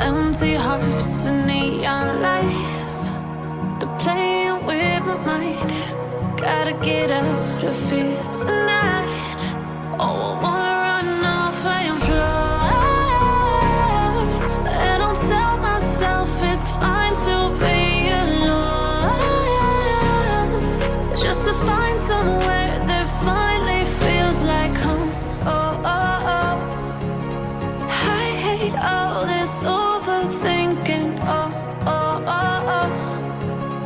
Empty hearts and neon lights, they're playing with my mind. Gotta get out of here tonight. Oh, I wanna run off and fly. And I'll tell myself it's fine to be alone, just to find somewhere that finally feels like home. Oh, oh, oh. I hate all this overthinking. Oh, oh, oh, oh.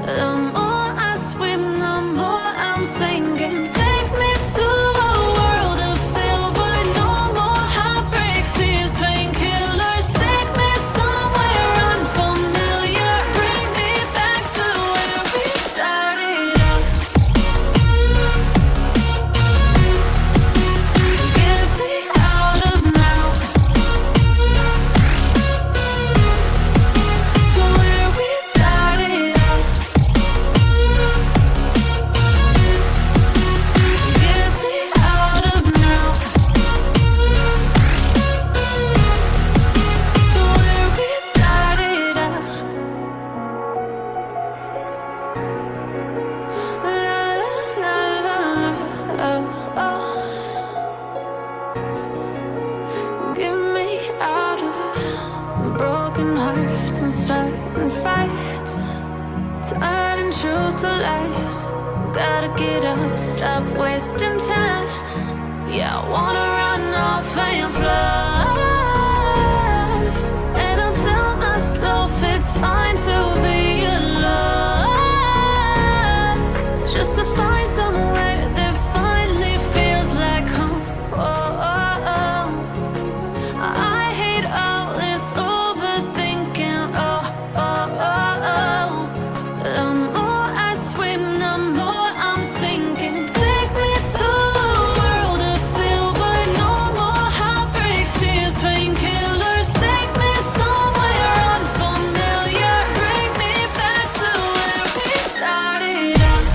The more I swim, the more I'm sinking. Take me to a world of silver. No more heartbreaks, tears, painkillers. Take me somewhere unfamiliar. Bring me back to where we started out. Get me out of now, to where we started out. Get me out of now, to where we started out. La la la la la, oh oh. Get me out of broken hearts and starting fights, turning truth to lies. Gotta get up, stop wasting time. Yeah, I wanna run off and fly. And I'll tell myself it's fine to be alone, just to find somewhere that finally feels like home. Oh, oh, oh. I hate all this overthinking. Oh, oh, oh, oh. The more I swim, the more I'm sinking. Take me to a world of silver. No more heartbreaks, tears, painkillers. Take me somewhere unfamiliar. Bring me back to where we started out.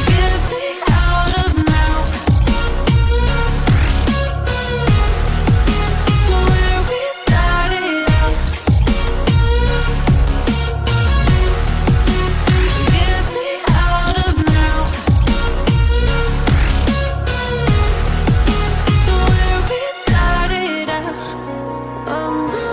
Get me out of now, to where we started out. Get me out of now, to where we started out. Oh no,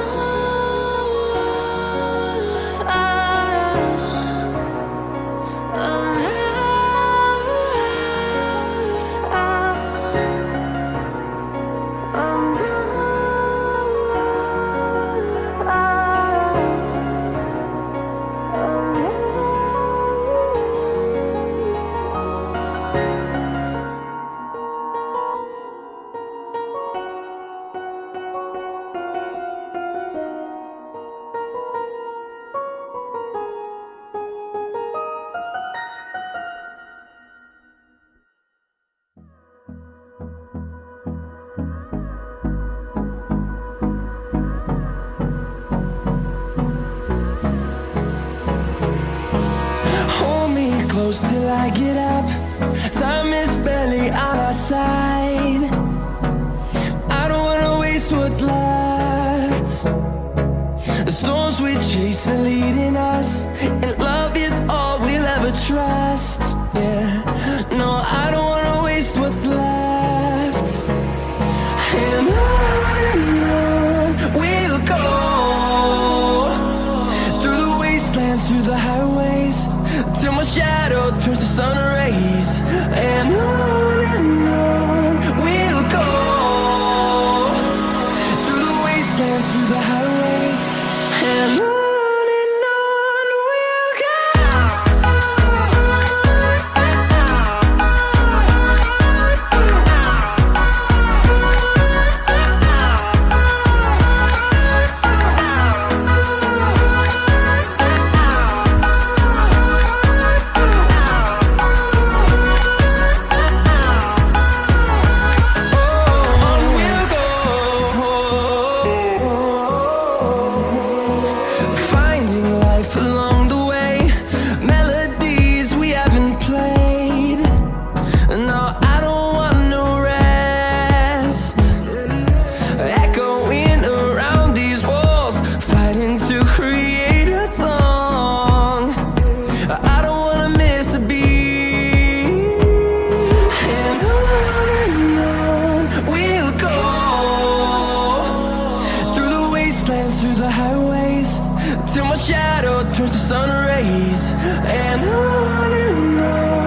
Hold me close till I get up. Time is barely on our side. I don't wanna waste what's left. The storms we chase are leading us, and love is all we'll ever trust. Yeah, no, I don't wanna waste what's left. And on we'll go, through the wastelands, through the highways, till my shadow turns to sun rays. And on we'll go, through the wastelands, through the highways, and on we'll go. till my shadow turns to sun rays. And on